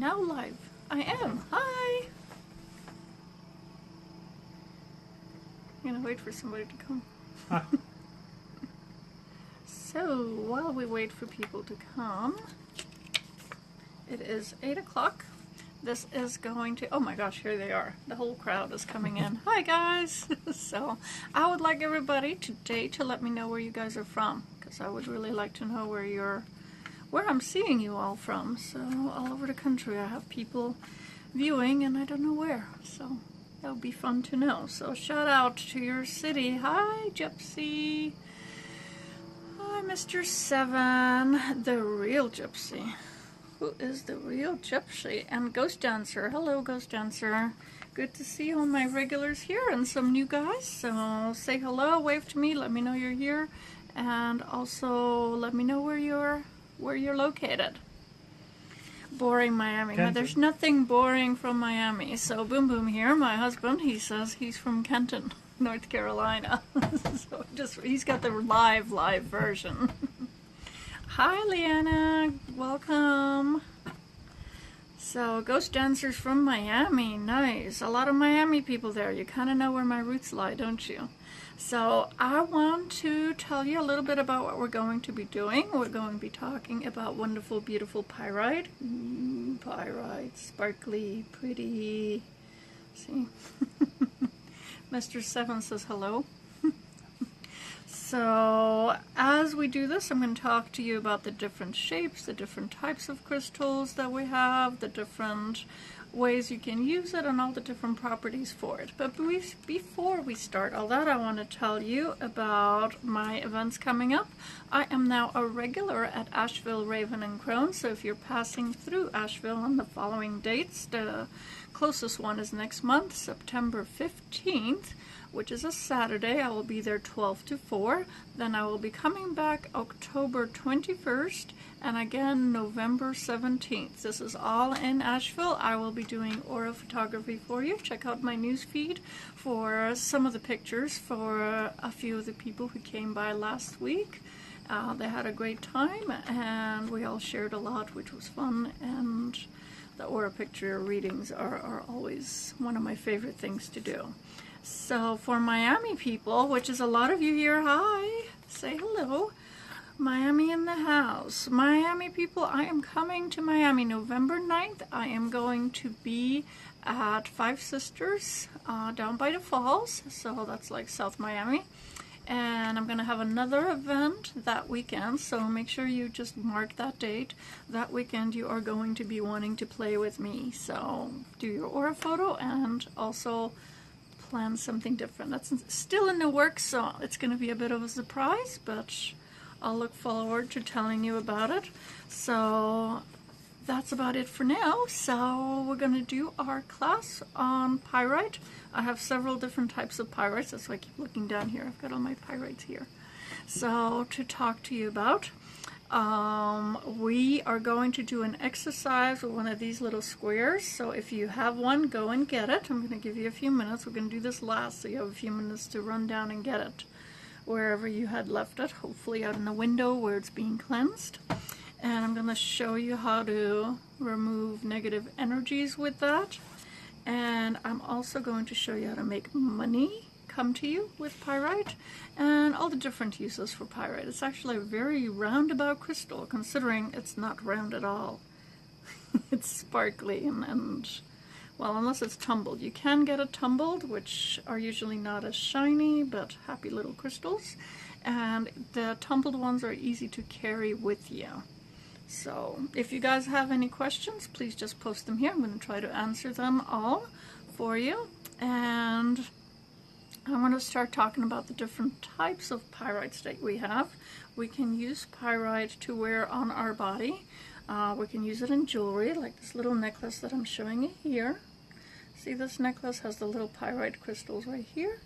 now live. I am. Hi! I'm gonna wait for somebody to come. So, while we wait for people to come, it is 8 o'clock. This is going to, oh my gosh, here they are. The whole crowd is coming in. Hi guys! So, I would like everybody today to let me know where you guys are from, because I would really like to know where I'm seeing you all from. So, all over the country I have people viewing and I don't know where. So, that would be fun to know. So, shout out to your city. Hi, Gypsy! Hi, Mr. Seven, the real Gypsy. Who is the real Gypsy? And Ghost Dancer. Hello, Ghost Dancer. Good to see all my regulars here and some new guys. So say hello, wave to me, let me know you're here, and also let me know where you're located. Boring Miami. Now, there's nothing boring from Miami. So Boom Boom here, my husband, he says he's from Kenton, North Carolina. So he's got the live version. Hi, Leanna. Welcome. So, Ghost Dancers from Miami. Nice. A lot of Miami people there. You kind of know where my roots lie, don't you? So, I want to tell you a little bit about what we're going to be doing. We're going to be talking about wonderful, beautiful pyrite. Pyrite. Sparkly, pretty. See? Mr. Seven says hello. So, as we do this, I'm going to talk to you about the different shapes, the different types of crystals that we have, the different ways you can use it, and all the different properties for it. But before we start all that, I want to tell you about my events coming up. I am now a regular at Asheville, Raven, and Crone, so if you're passing through Asheville on the following dates, the closest one is next month, September 15th. Which is a Saturday. I will be there 12 to 4. Then I will be coming back October 21st and again November 17th. This is all in Asheville. I will be doing aura photography for you. Check out my news feed for some of the pictures for a few of the people who came by last week. They had a great time and we all shared a lot, which was fun, and the aura picture readings are always one of my favorite things to do. So for Miami people, which is a lot of you here, hi, say hello. Miami in the house. Miami people, I am coming to Miami November 9th. I am going to be at Five Sisters down by the falls, so that's like South Miami. And I'm going to have another event that weekend, so make sure you just mark that date. That weekend you are going to be wanting to play with me, so do your aura photo and also plan something different. That's still in the works, so it's going to be a bit of a surprise, but I'll look forward to telling you about it. So that's about it for now. So we're going to do our class on pyrite. I have several different types of pyrites. That's why I keep looking down here. I've got all my pyrites here. So to talk to you about, we are going to do an exercise with one of these little squares. So if you have one, go and get it. I'm going to give you a few minutes. We're going to do this last, so you have a few minutes to run down and get it wherever you had left it, hopefully out in the window where it's being cleansed. And I'm going to show you how to remove negative energies with that. And I'm also going to show you how to make money come to you with pyrite and all the different uses for pyrite. It's actually a very roundabout crystal, considering it's not round at all. It's sparkly and well, unless it's tumbled. You can get it tumbled, which are usually not as shiny, but happy little crystals. And the tumbled ones are easy to carry with you. So if you guys have any questions, please just post them here. I'm going to try to answer them all for you. And I want to start talking about the different types of pyrites that we have. We can use pyrite to wear on our body. We can use it in jewelry, like this little necklace that I'm showing you here. See, this necklace has the little pyrite crystals right here.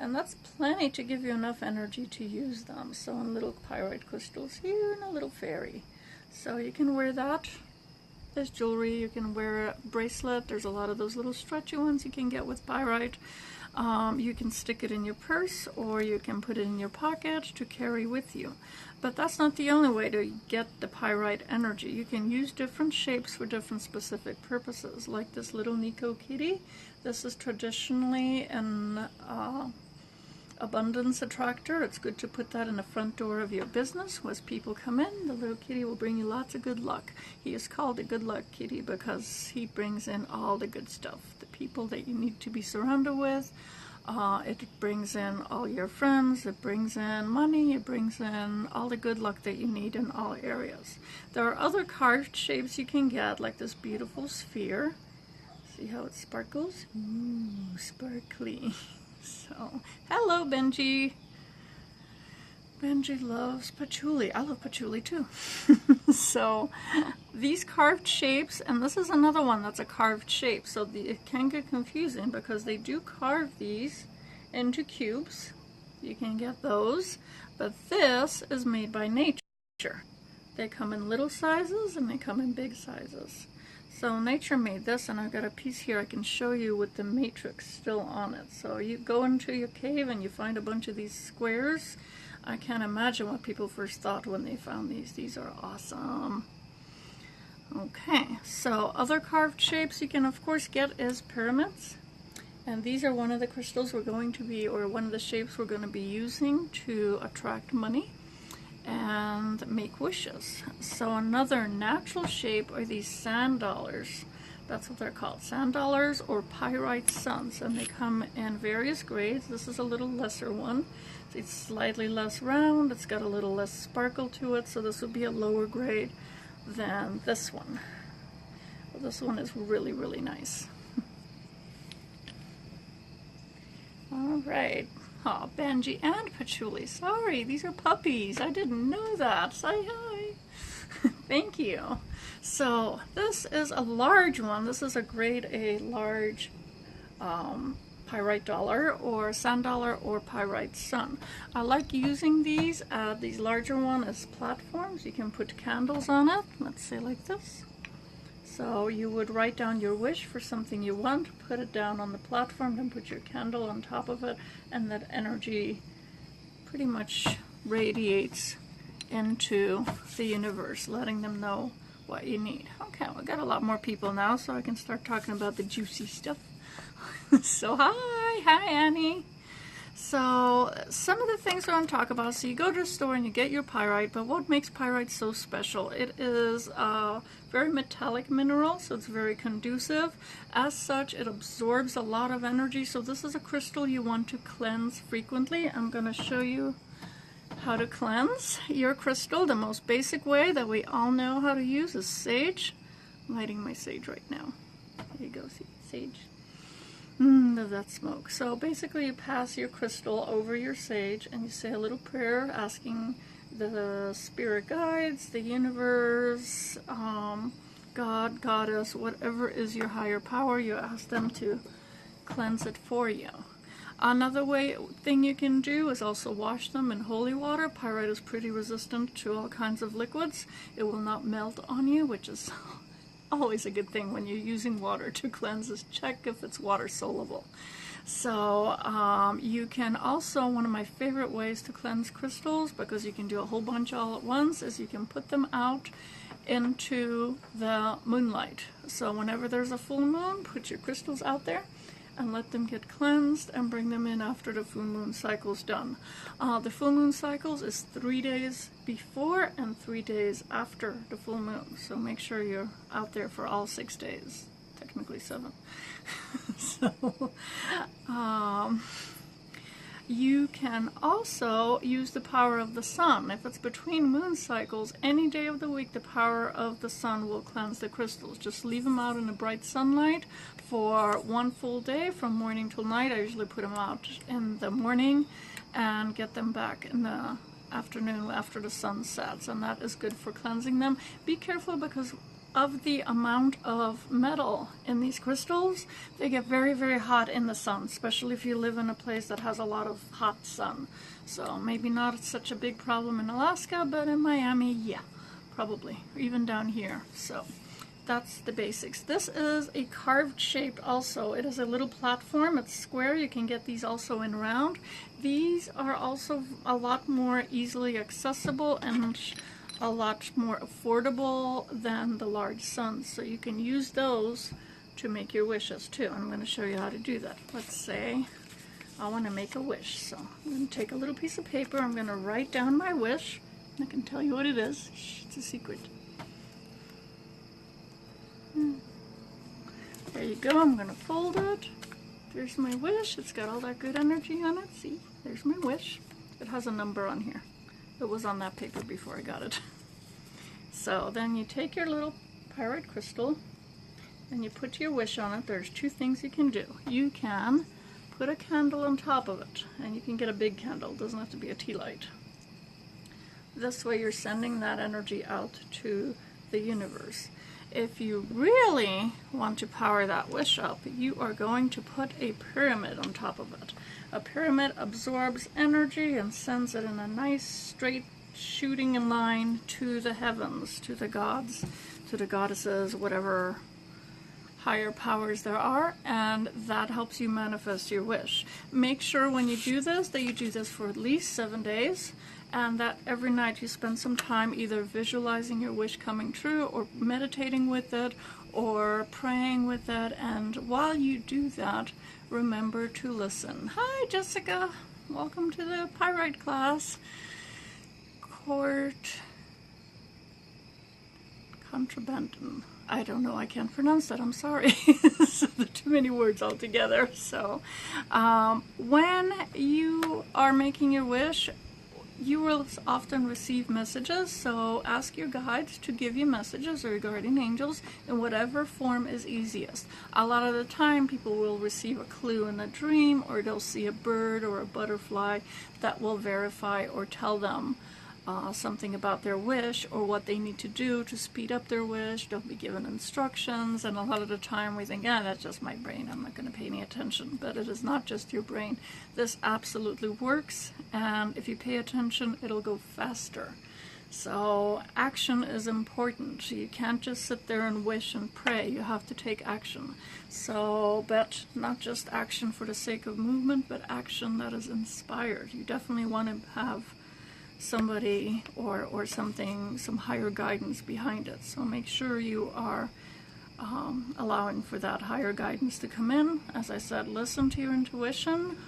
And that's plenty to give you enough energy to use them. So, in little pyrite crystals here and a little fairy. So you can wear that as jewelry. You can wear a bracelet. There's a lot of those little stretchy ones you can get with pyrite. You can stick it in your purse or you can put it in your pocket to carry with you. But that's not the only way to get the pyrite energy. You can use different shapes for different specific purposes, like this little Nico kitty. This is traditionally an abundance attractor. It's good to put that in the front door of your business. As people come in, the little kitty will bring you lots of good luck. He is called the good luck kitty because he brings in all the good stuff, the people that you need to be surrounded with. It brings in all your friends, it brings in money, it brings in all the good luck that you need in all areas. There are other carved shapes you can get, like this beautiful sphere. See how it sparkles? Ooh, sparkly. So, hello Benji. Benji loves patchouli. I love patchouli too. So, these carved shapes, and this is another one that's a carved shape, so it can get confusing because they do carve these into cubes. You can get those, but this is made by nature. They come in little sizes and they come in big sizes. So nature made this, and I've got a piece here I can show you with the matrix still on it. So you go into your cave and you find a bunch of these squares. I can't imagine what people first thought when they found these. These are awesome. Okay, so other carved shapes you can of course get is pyramids. And these are one of the crystals we're going to be, or one of the shapes we're going to be using to attract money and make wishes. So another natural shape are these sand dollars. That's what they're called, sand dollars or pyrite suns, and they come in various grades. This is a little lesser one. It's slightly less round, it's got a little less sparkle to it, so this would be a lower grade than this one. Well, this one is really, really nice. All right. Oh, Benji and Patchouli. Sorry, these are puppies. I didn't know that. Say hi. Thank you. So this is a large one. This is a grade A large pyrite dollar or sand dollar or pyrite sun. I like using these larger ones as platforms. You can put candles on it. Let's say like this. So you would write down your wish for something you want, put it down on the platform, then put your candle on top of it, and that energy pretty much radiates into the universe, letting them know what you need. Okay, we got a lot more people now, so I can start talking about the juicy stuff. So hi Annie. So some of the things I want to talk about, so you go to the store and you get your pyrite, but what makes pyrite so special? It is a very metallic mineral, so it's very conducive. As such, it absorbs a lot of energy, so this is a crystal you want to cleanse frequently. I'm going to show you how to cleanse your crystal. The most basic way that we all know how to use is sage. I'm lighting my sage right now. There you go, see, sage. That smoke. So basically you pass your crystal over your sage and you say a little prayer asking the spirit guides, the universe, God, goddess, whatever is your higher power, you ask them to cleanse it for you. Another thing you can do is also wash them in holy water. Pyrite is pretty resistant to all kinds of liquids. It will not melt on you, which is always a good thing when you're using water to cleanse, is check if it's water soluble. So you can also, one of my favorite ways to cleanse crystals, because you can do a whole bunch all at once, is you can put them out into the moonlight. So whenever there's a full moon, put your crystals out there and let them get cleansed and bring them in after the full moon cycle's done. The full moon cycles is 3 days before and 3 days after the full moon. So make sure you're out there for all 6 days, technically 7. So you can also use the power of the sun. If it's between moon cycles, any day of the week, the power of the sun will cleanse the crystals. Just leave them out in the bright sunlight for 1 full day, from morning till night. I usually put them out in the morning and get them back in the afternoon after the sun sets, and that is good for cleansing them. Be careful because of the amount of metal in these crystals. They get very, very hot in the sun, especially if you live in a place that has a lot of hot sun. So maybe not such a big problem in Alaska, but in Miami, yeah, probably, or even down here. So that's the basics. This is a carved shape also. It is a little platform. It's square. You can get these also in round. These are also a lot more easily accessible and a lot more affordable than the large suns. So you can use those to make your wishes too. I'm going to show you how to do that. Let's say I want to make a wish. So I'm going to take a little piece of paper. I'm going to write down my wish. I can tell you what it is. Shh, it's a secret. There you go. I'm going to fold it. There's my wish. It's got all that good energy on it. See? There's my wish. It has a number on here. It was on that paper before I got it. So then you take your little pyrite crystal and you put your wish on it. There's two things you can do. You can put a candle on top of it, and you can get a big candle. It doesn't have to be a tea light. This way you're sending that energy out to the universe. If you really want to power that wish up, you are going to put a pyramid on top of it. A pyramid absorbs energy and sends it in a nice straight shooting in line to the heavens, to the gods, to the goddesses, whatever higher powers there are, and that helps you manifest your wish. Make sure when you do this that you do this for at least 7 days, and that every night you spend some time either visualizing your wish coming true or meditating with it or praying with it. And while you do that, remember to listen. Hi Jessica, welcome to the Pyrite class. Contrabandum. I don't know, I can't pronounce that, I'm sorry. So there are too many words altogether. So when you are making your wish, you will often receive messages, so ask your guides to give you messages or your guardian angels in whatever form is easiest. A lot of the time people will receive a clue in a dream, or they'll see a bird or a butterfly that will verify or tell them something about their wish or what they need to do to speed up their wish. They'll be given instructions, and a lot of the time we think, that's just my brain, I'm not going to pay any attention. But it is not just your brain. This absolutely works, and if you pay attention, it'll go faster. So action is important. You can't just sit there and wish and pray. You have to take action. So, but not just action for the sake of movement, but action that is inspired. You definitely want to have somebody or something, some higher guidance behind it. So make sure you are allowing for that higher guidance to come in. As I said, listen to your intuition.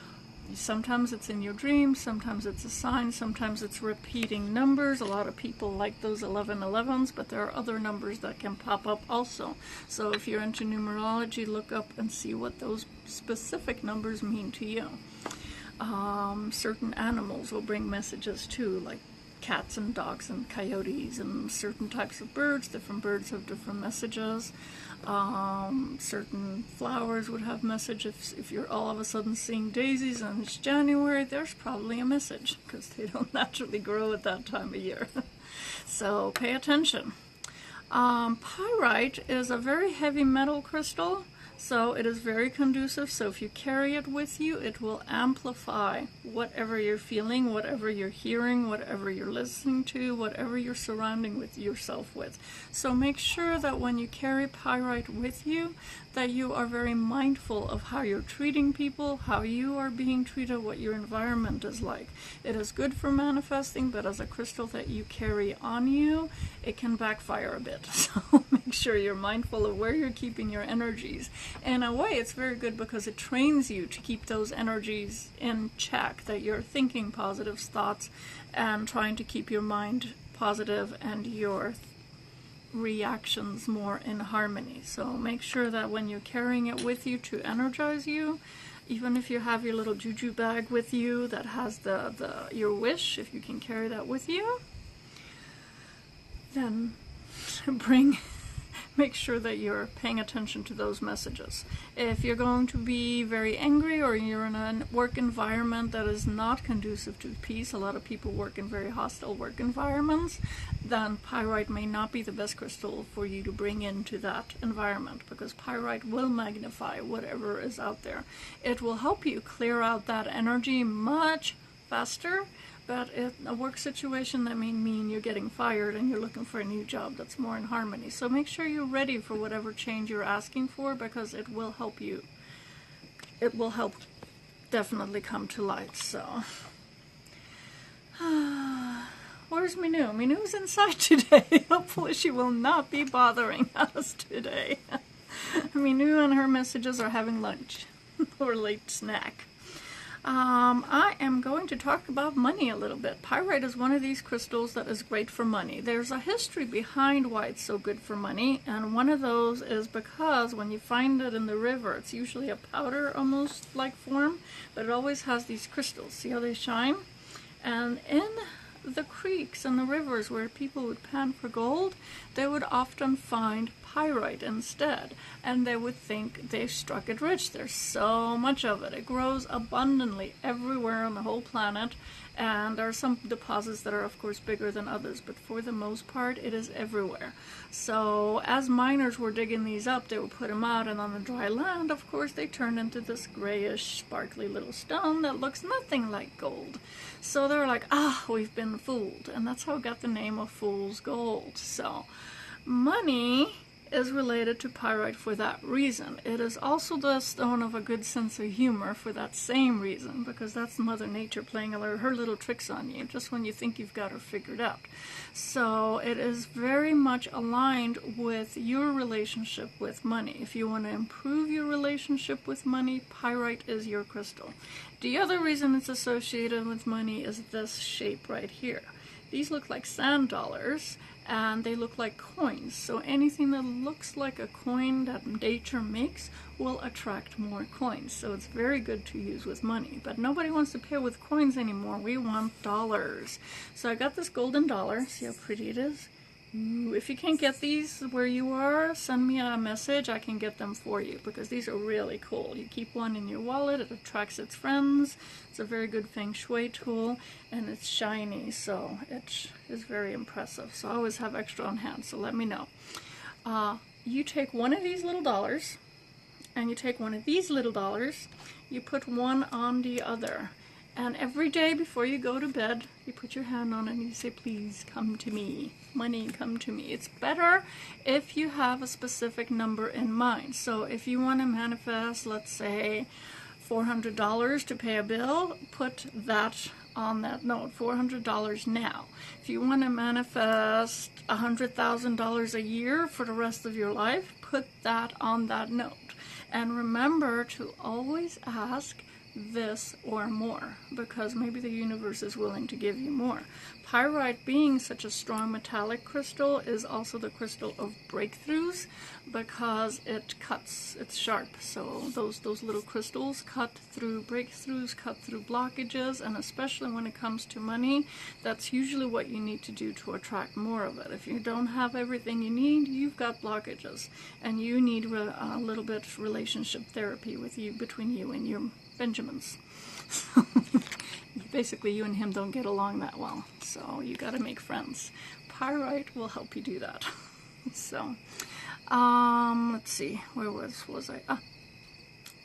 Sometimes it's in your dreams, sometimes it's a sign, sometimes it's repeating numbers. A lot of people like those 1111s, but there are other numbers that can pop up also. So if you're into numerology, look up and see what those specific numbers mean to you. Certain animals will bring messages too, like cats and dogs and coyotes, and certain types of birds. Different birds have different messages. Certain flowers would have messages. If you're all of a sudden seeing daisies and it's January, there's probably a message, because they don't naturally grow at that time of year. So pay attention. Pyrite is a very heavy metal crystal, so it is very conducive. So if you carry it with you, it will amplify whatever you're feeling, whatever you're hearing, whatever you're listening to, whatever you're surrounding with yourself with. So make sure that when you carry pyrite with you, that you are very mindful of how you're treating people, how you are being treated, what your environment is like. It is good for manifesting, but as a crystal that you carry on you, it can backfire a bit. So make sure you're mindful of where you're keeping your energies. In a way, it's very good because it trains you to keep those energies in check, that you're thinking positive thoughts and trying to keep your mind positive and your reactions more in harmony. So make sure that when you're carrying it with you to energize you, even if you have your little juju bag with you that has your wish, if you can carry that with you, then make sure that you're paying attention to those messages. If you're going to be very angry, or you're in a work environment that is not conducive to peace, a lot of people work in very hostile work environments, then pyrite may not be the best crystal for you to bring into that environment, because pyrite will magnify whatever is out there. It will help you clear out that energy much faster, but in a work situation that may mean you're getting fired and you're looking for a new job that's more in harmony. So make sure you're ready for whatever change you're asking for, because it will help you. It will help definitely come to light. So where's Minou? Minou's inside today. Hopefully she will not be bothering us today. Minou and her messages are having lunch or late snack. I am going to talk about money a little bit. Pyrite is one of these crystals that is great for money. There's a history behind why it's so good for money, and one of those is because when you find it in the river, it's usually a powder almost like form, but it always has these crystals. See how they shine? And in the creeks and the rivers where people would pan for gold, they would often find pyrite instead, and they would think they struck it rich. There's so much of it. It grows abundantly everywhere on the whole planet, and there are some deposits that are of course bigger than others, but for the most part it is everywhere. So as miners were digging these up, they would put them out, and on the dry land, of course, they turned into this grayish sparkly little stone that looks nothing like gold. So they're like, we've been fooled, and that's how it got the name of fool's gold. So money is related to pyrite for that reason. It is also the stone of a good sense of humor for that same reason, because that's Mother Nature playing her little tricks on you just when you think you've got her figured out. So it is very much aligned with your relationship with money. If you want to improve your relationship with money, pyrite is your crystal. The other reason it's associated with money is this shape right here. These look like sand dollars, and they look like coins. So anything that looks like a coin that nature makes will attract more coins. So it's very good to use with money. But nobody wants to pay with coins anymore. We want dollars. So I got this golden dollar. See how pretty it is? Ooh, if you can't get these where you are, send me a message. I can get them for you, because these are really cool. You keep one in your wallet, it attracts its friends. It's a very good feng shui tool, and it's shiny, so it is very impressive. So I always have extra on hand, so let me know. You take one of these little dollars, and you take one of these little dollars, you put one on the other. And every day before you go to bed, you put your hand on it and you say, please come to me. Money, come to me. It's better if you have a specific number in mind. So if you want to manifest, let's say, $400 to pay a bill, put that on that note, $400 now. If you want to manifest $100,000 a year for the rest of your life, put that on that note. And remember to always ask this or more, because maybe the universe is willing to give you more. Pyrite, being such a strong metallic crystal, is also the crystal of breakthroughs, because it cuts, it's sharp. So those little crystals cut through breakthroughs, cut through blockages, and especially when it comes to money, that's usually what you need to do to attract more of it. If you don't have everything you need, you've got blockages, and you need a little bit relationship therapy with you, between you and your Benjamins. Basically, you and him don't get along that well, so you got to make friends. Pyrite will help you do that. So, let's see, where was I?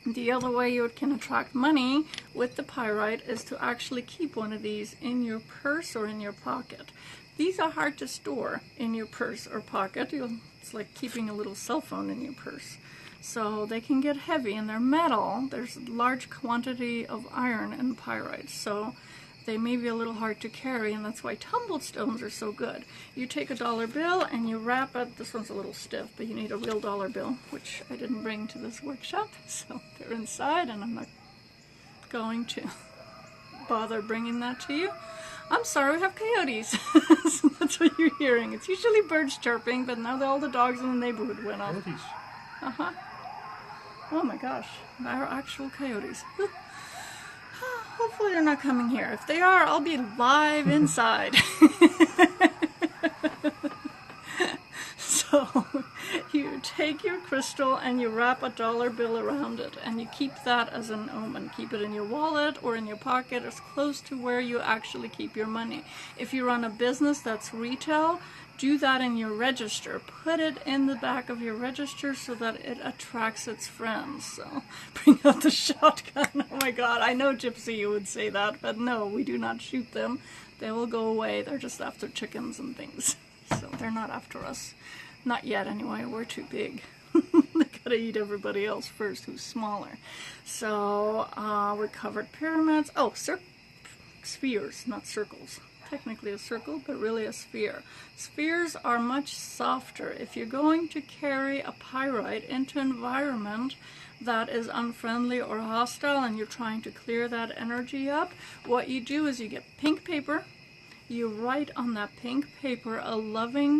The other way you can attract money with the pyrite is to actually keep one of these in your purse or in your pocket. These are hard to store in your purse or pocket. It's like keeping a little cell phone in your purse. So they can get heavy, and they're metal. There's a large quantity of iron in pyrite, so they may be a little hard to carry, and that's why tumbled stones are so good. You take a dollar bill and you wrap it. This one's a little stiff, but you need a real dollar bill, which I didn't bring to this workshop, so they're inside, and I'm not going to bother bringing that to you. I'm sorry, we have coyotes. So that's what you're hearing. It's usually birds chirping, but now all the dogs in the neighborhood went off. Coyotes. Uh-huh. Oh my gosh, they're actual coyotes. Hopefully they're not coming here. If they are, I'll be live inside. So, you take your crystal and you wrap a dollar bill around it, and you keep that as an omen. Keep it in your wallet or in your pocket, as close to where you actually keep your money. If you run a business that's retail, do that in your register. Put it in the back of your register so that it attracts its friends. So bring out the shotgun. Oh my God, I know Gypsy, you would say that, but no, we do not shoot them. They will go away. They're just after chickens and things. So they're not after us. Not yet anyway, we're too big. They gotta eat everybody else first who's smaller. So we covered pyramids. Oh, spheres, not circles. Technically a circle, but really a sphere. Spheres are much softer. If you're going to carry a pyrite into an environment that is unfriendly or hostile and you're trying to clear that energy up, what you do is you get pink paper. You write on that pink paper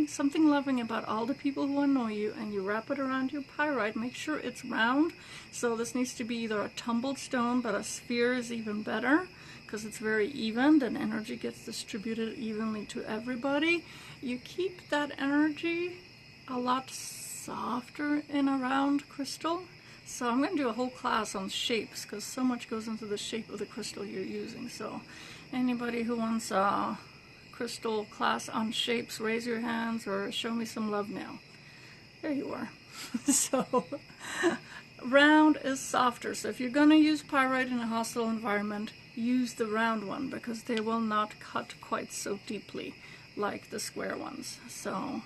something loving about all the people who annoy you, and you wrap it around your pyrite. Make sure it's round. So this needs to be either a tumbled stone, but a sphere is even better because it's very even and energy gets distributed evenly to everybody. You keep that energy a lot softer in a round crystal. So I'm going to do a whole class on shapes because so much goes into the shape of the crystal you're using. So anybody who wants a crystal class on shapes, raise your hands or show me some love now. There you are. So round is softer. So if you're going to use pyrite in a hostile environment, use the round one because they will not cut quite so deeply like the square ones. So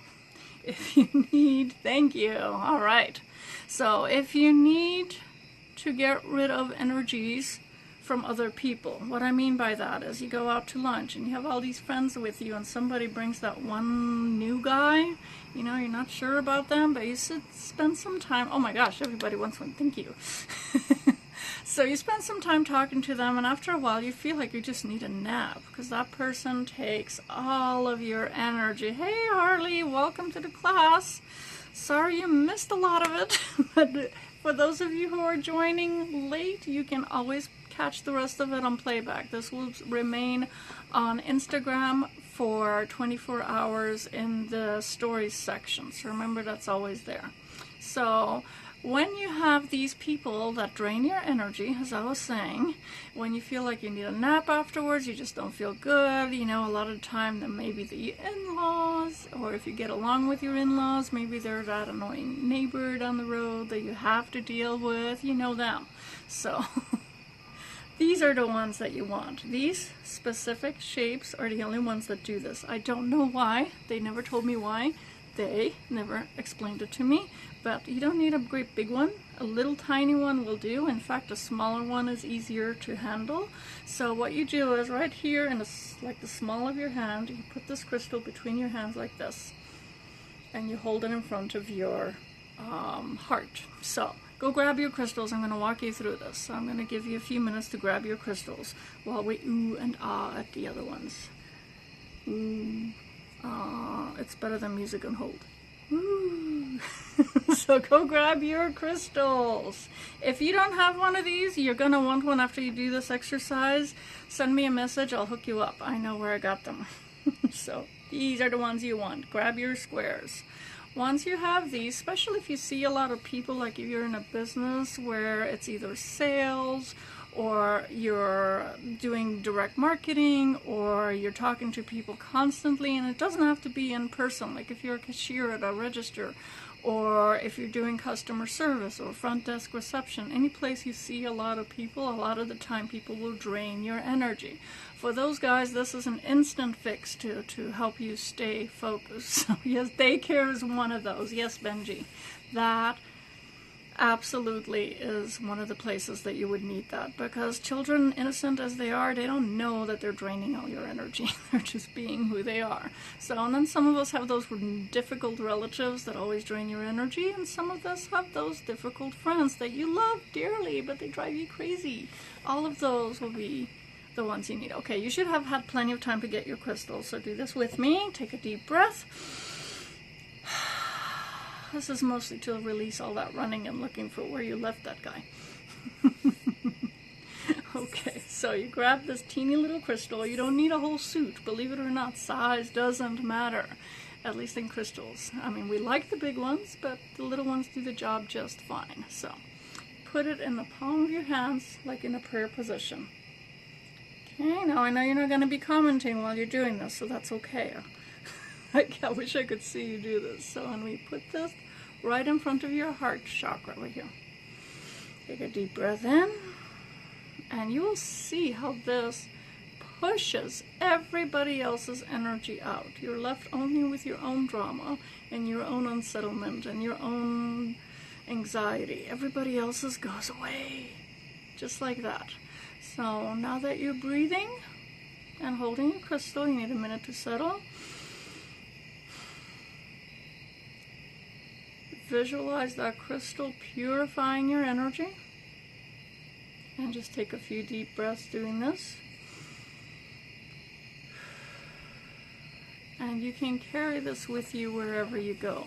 if you need, thank you. All right. So if you need to get rid of energies from other people, what I mean by that is you go out to lunch and you have all these friends with you and somebody brings that one new guy, you know, you're not sure about them, but you spend some time, oh my gosh, everybody wants one, thank you. So you spend some time talking to them, and after a while you feel like you just need a nap because that person takes all of your energy. Hey Harley, welcome to the class. Sorry you missed a lot of it, but for those of you who are joining late, you can always catch the rest of it on playback. This will remain on Instagram for 24 hours in the stories section. So remember, that's always there. So when you have these people that drain your energy, as I was saying, when you feel like you need a nap afterwards, you just don't feel good, you know, a lot of the time then maybe the in-laws, or if you get along with your in-laws, maybe they're that annoying neighbor down the road that you have to deal with, you know them. So these are the ones that you want. These specific shapes are the only ones that do this. I don't know why. They never told me why. They never explained it to me. But you don't need a great big one. A little tiny one will do. In fact, a smaller one is easier to handle. So what you do is right here in like the small of your hand, you put this crystal between your hands like this. And you hold it in front of your heart. So go grab your crystals. I'm going to walk you through this. So I'm going to give you a few minutes to grab your crystals while we ooh and ah at the other ones. Ooh, ah, it's better than music on hold. Ooh. So go grab your crystals. If you don't have one of these, you're going to want one after you do this exercise. Send me a message. I'll hook you up. I know where I got them. So these are the ones you want. Grab your squares. Once you have these, especially if you see a lot of people, like if you're in a business where it's either sales or you're doing direct marketing or you're talking to people constantly, and it doesn't have to be in person, like if you're a cashier at a register or if you're doing customer service or front desk reception, any place you see a lot of people, a lot of the time people will drain your energy. For those guys, this is an instant fix to help you stay focused. So yes, daycare is one of those. Yes, Benji. That absolutely is one of the places that you would need that, because children, innocent as they are, they don't know that they're draining all your energy. They're just being who they are. So, and then some of us have those difficult relatives that always drain your energy, and some of us have those difficult friends that you love dearly, but they drive you crazy. All of those will be the ones you need. Okay, you should have had plenty of time to get your crystals, so do this with me. Take a deep breath. This is mostly to release all that running and looking for where you left that guy. Okay, so you grab this teeny little crystal. You don't need a whole suit. Believe it or not, size doesn't matter. at least in crystals. I mean, we like the big ones, but the little ones do the job just fine. So put it in the palm of your hands, like in a prayer position. Okay, now I know you're not going to be commenting while you're doing this, so that's okay. I wish I could see you do this. So when we put this right in front of your heart chakra right here. Take a deep breath in, and you will see how this pushes everybody else's energy out. You're left only with your own drama and your own unsettlement and your own anxiety. Everybody else's goes away, just like that. So now that you're breathing and holding your crystal, you need a minute to settle. Visualize that crystal purifying your energy, and just take a few deep breaths doing this. And you can carry this with you wherever you go.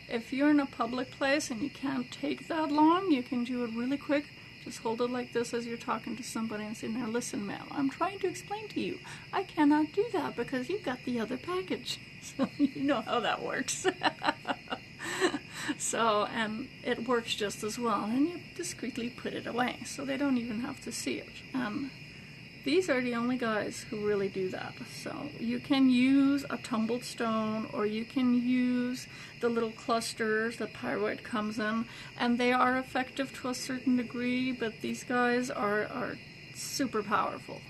If you're in a public place and you can't take that long, you can do it really quick. Just hold it like this as you're talking to somebody and say, now listen, ma'am, I'm trying to explain to you. I cannot do that because you've got the other package. So you know how that works. So, and it works just as well. And you discreetly put it away so they don't even have to see it. These are the only guys who really do that. So you can use a tumbled stone, or you can use the little clusters that pyrite comes in, and they are effective to a certain degree, but these guys are super powerful.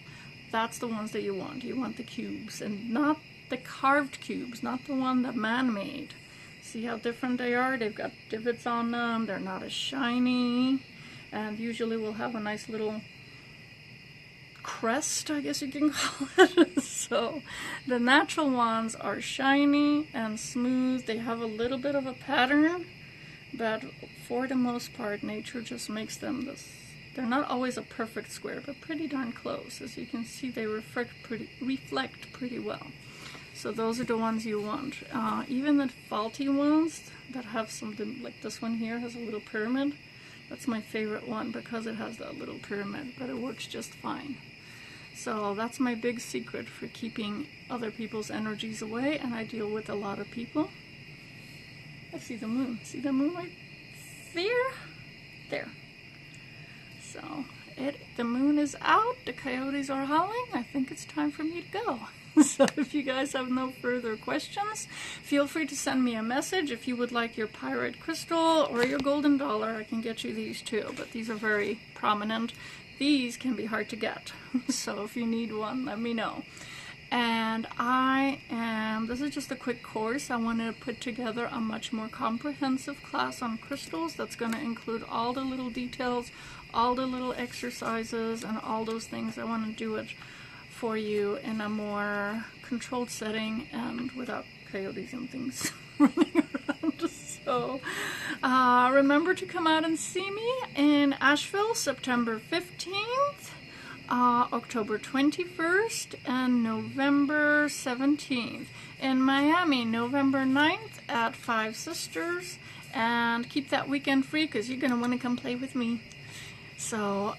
That's the ones that you want. You want the cubes, and not the carved cubes, not the one that man made. See how different they are? They've got divots on them, they're not as shiny, and usually we'll have a nice little crest, I guess you can call it. So the natural ones are shiny and smooth. They have a little bit of a pattern, but for the most part nature just makes them this. They're not always a perfect square, but pretty darn close. As you can see, they reflect pretty well. So those are the ones you want. Even the faulty ones that have something like this one here has a little pyramid. That's my favorite one because it has that little pyramid, but it works just fine. So that's my big secret for keeping other people's energies away, and I deal with a lot of people. I see the moon. See the moon right there? There. So the moon is out, the coyotes are howling. I think it's time for me to go. So if you guys have no further questions, feel free to send me a message. If you would like your pyrite crystal or your golden dollar, I can get you these too, but these are very prominent. These can be hard to get, so if you need one, let me know. And this is just a quick course. I want to put together a much more comprehensive class on crystals that's going to include all the little details, all the little exercises, and all those things. I want to do it for you in a more controlled setting and without coyotes and things running around. So remember to come out and see me in Asheville, September 15th, October 21st, and November 17th. In Miami, November 9th at Five Sisters. And keep that weekend free because you're going to want to come play with me. So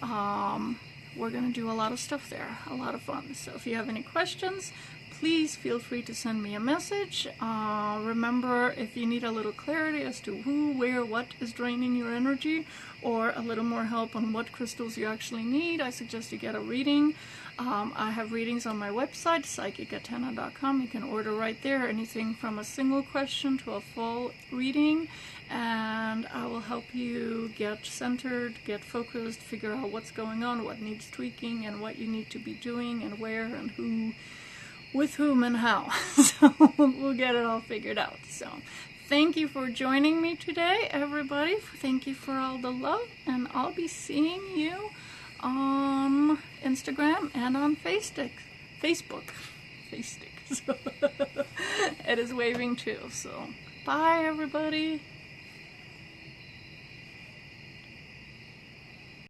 we're going to do a lot of stuff there, a lot of fun. So if you have any questions, please feel free to send me a message. Remember, if you need a little clarity as to who, where, what is draining your energy, or a little more help on what crystals you actually need, I suggest you get a reading. I have readings on my website, psychicatena.com. You can order right there, anything from a single question to a full reading, and I will help you get centered, get focused, figure out what's going on, what needs tweaking, and what you need to be doing, and where, and who, with whom, and how. So we'll get it all figured out. So thank you for joining me today, everybody. Thank you for all the love, and I'll be seeing you on Instagram and on Facebook. So it is waving too. So bye, everybody.